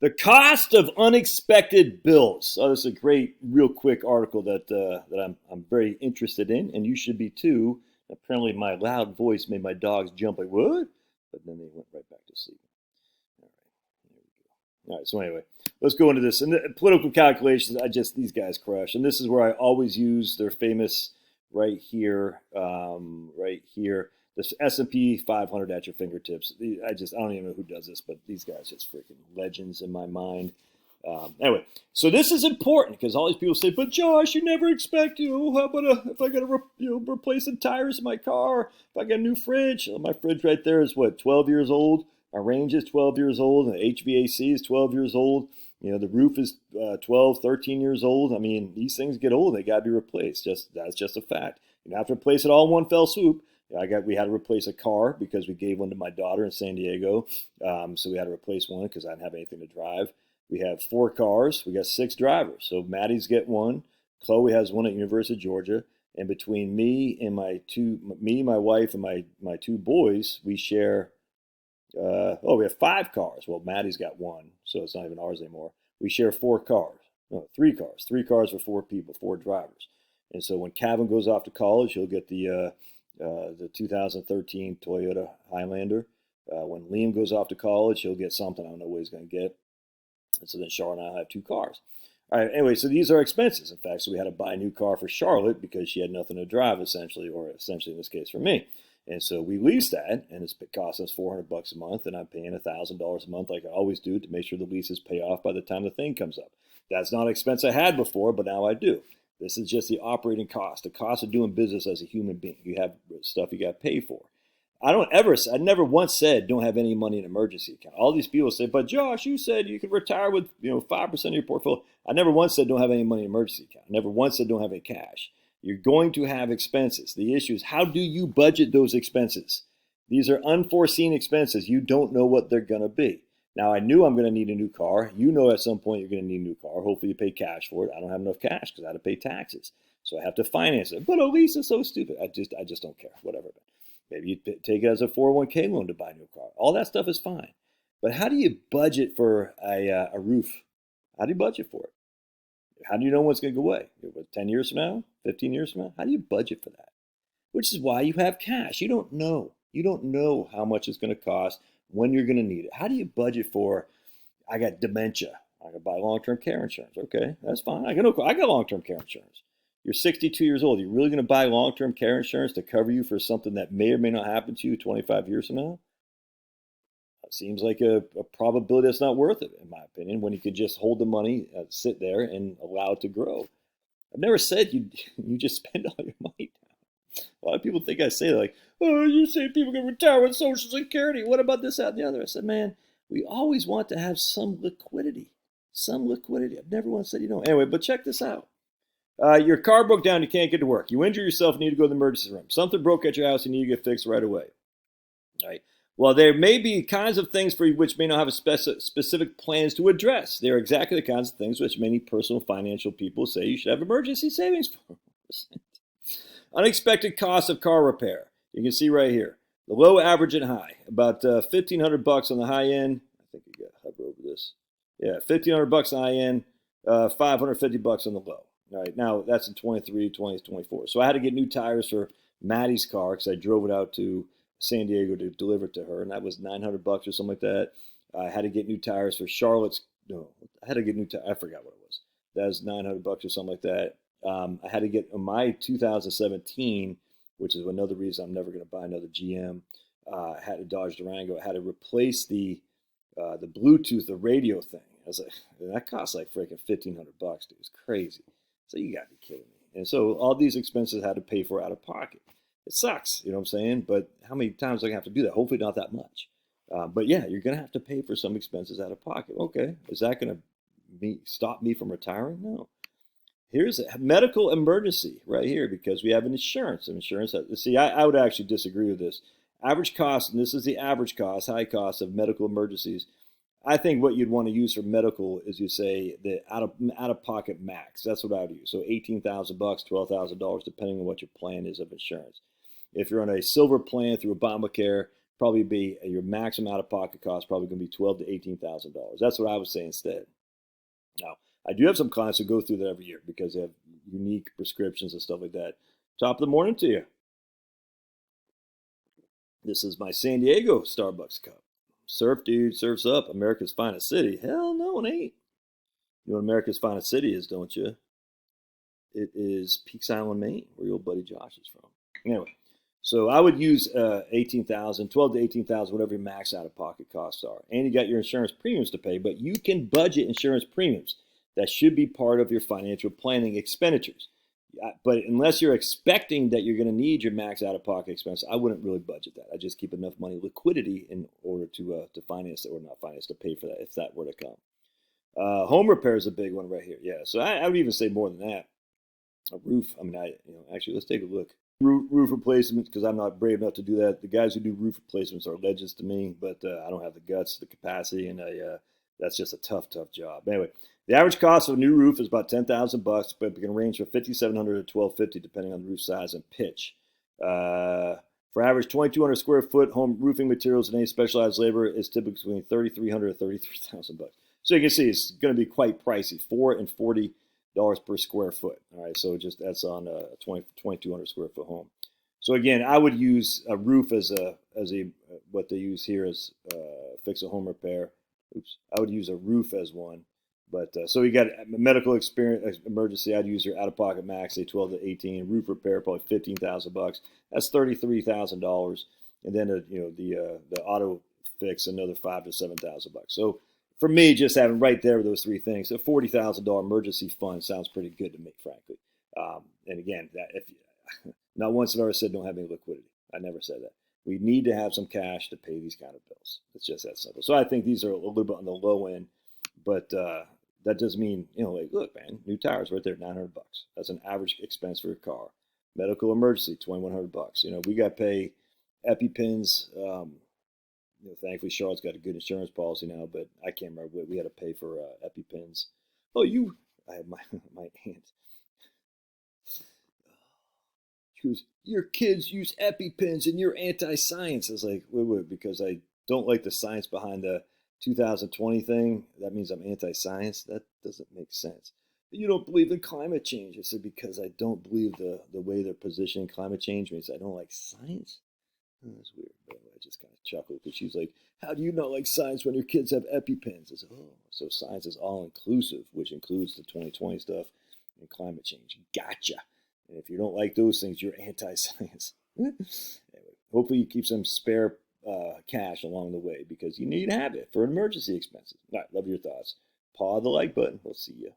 The cost of unexpected bills. Oh, this is a great, real quick article that I'm very interested in, and you should be too. Apparently, my loud voice made my dogs jump like what? But then they went right back to sleep. All right, here we go. All right, so anyway, let's go into this. And the political calculations, these guys crush. And this is where I always use their famous right here, right here. This S&P 500 at your fingertips. I don't even know who does this, but these guys just freaking legends in my mind. Anyway, so this is important because all these people say, "But Josh, you never expect how about if I got to replace the tires in my car? If I got a new fridge, my fridge right there is what 12 years old. My range is 12 years old, and the HVAC is 12 years old. The roof is 12, 13 years old. I mean, these things get old; they got to be replaced. That's just a fact. You don't have to replace it all in one fell swoop. We had to replace a car because we gave one to my daughter in San Diego. So we had to replace one because I didn't have anything to drive. We have 4 cars. We got 6 drivers. So Maddie's get one. Chloe has one at University of Georgia. And between me, my wife, and my 2 boys, we share. We have 5 cars. Well, Maddie's got one, so it's not even ours anymore. We share 4 cars. No, 3 cars. 3 cars for 4 people, 4 drivers. And so when Calvin goes off to college, he'll get the 2013 Toyota Highlander. When Liam goes off to college, he'll get something. I don't know what he's going to get. And so then Charlotte and I have 2 cars. All right, anyway, so these are expenses. In fact, so we had to buy a new car for Charlotte because she had nothing to drive, essentially in this case for me. And so we leased that, and it's costing us $400 a month, and I'm paying $1,000 a month like I always do to make sure the leases pay off by the time the thing comes up. That's not an expense I had before, but now I do. This is just the operating cost, the cost of doing business as a human being. You have stuff you got to pay for. I never once said don't have any money in an emergency account. All these people say, but Josh, you said you could retire with 5% of your portfolio. I never once said don't have any money in an emergency account. I never once said don't have any cash. You're going to have expenses. The issue is how do you budget those expenses? These are unforeseen expenses. You don't know what they're going to be. Now, I knew I'm going to need a new car. At some point you're going to need a new car. Hopefully you pay cash for it. I don't have enough cash because I had to pay taxes. So I have to finance it. But a lease is so stupid. I just don't care. Whatever. Maybe you take it as a 401k loan to buy a new car. All that stuff is fine. But how do you budget for a roof? How do you budget for it? How do you know when it's going to go away? 10 years from now? 15 years from now? How do you budget for that? Which is why you have cash. You don't know. You don't know how much it's going to cost, when you're going to need it. How do you budget for, I got dementia. I got to buy long-term care insurance. Okay, that's fine. I got long-term care insurance. You're 62 years old. You're really going to buy long-term care insurance to cover you for something that may or may not happen to you 25 years from now? It seems like a probability that's not worth it, in my opinion, when you could just hold the money, sit there, and allow it to grow. I've never said you just spend all your money down. A lot of people think I say like, oh, you say people can retire with Social Security. What about this, that, and the other? I said, man, we always want to have some liquidity. Some liquidity. I've never once said you don't. Anyway, but check this out. Your car broke down, you can't get to work. You injure yourself, you need to go to the emergency room. Something broke at your house, you need to get fixed right away. All right. Well, there may be kinds of things for you which may not have a specific plans to address. They are exactly the kinds of things which many personal financial people say you should have emergency savings for. Unexpected costs of car repair. You can see right here. The low, average, and high. About $1,500 on the high end. I think you got to hover over this. Yeah, $1,500 on the high end, $550 on the low. All right, now that's in 23, 20, 24. So I had to get new tires for Maddie's car because I drove it out to San Diego to deliver it to her, and that was $900 or something like that. I had to get new tires for Charlotte's. No, I had to get new tires. I forgot what it was. That was $900 or something like that. I had to get my 2017, which is another reason I'm never going to buy another GM. I had a Dodge Durango. I had to replace the Bluetooth, the radio thing. I was like, that costs like freaking $1,500, dude. It's crazy. So you got to be kidding me. And so all these expenses I had to pay for out of pocket. It sucks, you know what I'm saying? But how many times am I going to have to do that? Hopefully not that much. But yeah, you're going to have to pay for some expenses out of pocket. Okay, is that going to stop me from retiring? No. Here's a medical emergency right here because we have an insurance. See, I would actually disagree with this. Average cost, and this is the average cost, high cost of medical emergencies. I think what you'd want to use for medical is you say the out of pocket max. That's what I would use. So $18,000, $12,000, depending on what your plan is of insurance. If you're on a silver plan through Obamacare, probably be your maximum out-of-pocket cost probably going to be $12,000 to $18,000. That's what I would say instead. Now, I do have some clients who go through that every year because they have unique prescriptions and stuff like that. Top of the morning to you. This is my San Diego Starbucks cup. Surf, dude, surf's up. America's finest city. Hell no, it ain't. You know what America's finest city is, don't you? It is Peaks Island, Maine, where your old buddy Josh is from. Anyway, so I would use 18,000, 12 to 18,000, whatever your max out-of-pocket costs are. And you got your insurance premiums to pay, but you can budget insurance premiums. That should be part of your financial planning expenditures. But unless you're expecting that you're going to need your max out-of-pocket expense, I wouldn't really budget that. I just keep enough money, liquidity, in order to finance it, or not finance, to pay for that if that were to come. Home repair is a big one right here. Yeah, so I would even say more than that. A roof. I mean, actually, let's take a look. Roof replacements, because I'm not brave enough to do that. The guys who do roof replacements are legends to me, but I don't have the guts, the capacity, and that's just a tough job. Anyway, the average cost of a new roof is about $10,000, but it can range from $5,700 to $1,250 depending on the roof size and pitch. For average 2,200 square foot home roofing materials and any specialized labor is typically between $3,300 to $33,000. So you can see it's going to be quite pricey, $4 and $40 per square foot. All right, so just that's on a 2,200 square foot home. So again, I would use a roof as a what they use here is fix a home repair. Oops, I would use a roof as one. But so you got a medical experience emergency. I'd use your out-of-pocket max, say 12 to 18. Roof repair, probably $15,000. That's $33,000, and then the auto fix another $5,000 to $7,000. So for me, just having right there with those three things, a $40,000 emergency fund sounds pretty good to me, frankly. And again, not once have I ever said don't have any liquidity. I never said that. We need to have some cash to pay these kind of bills. It's just that simple. So I think these are a little bit on the low end, but that doesn't mean, like, look, man, new tires right there, $900. That's an average expense for your car. Medical emergency, $2,100. We got to pay EpiPens. Thankfully, Charlotte's got a good insurance policy now, but I can't remember what we had to pay for EpiPens. Oh, I have my aunt. She goes, your kids use EpiPens and you're anti-science. I was like, wait, because I don't like the science behind the 2020 thing. That means I'm anti-science? That doesn't make sense. But you don't believe in climate change. I said, because I don't believe the way they're positioning climate change means I don't like science. Oh, that's weird. But I just kind of chuckled because she's like, how do you not like science when your kids have EpiPens? I said, oh, so science is all-inclusive, which includes the 2020 stuff and climate change. Gotcha. And if you don't like those things, you're anti-science. Anyway, hopefully you keep some spare cash along the way because you need to have it for emergency expenses. All right, love your thoughts. Paw the like button. We'll see you.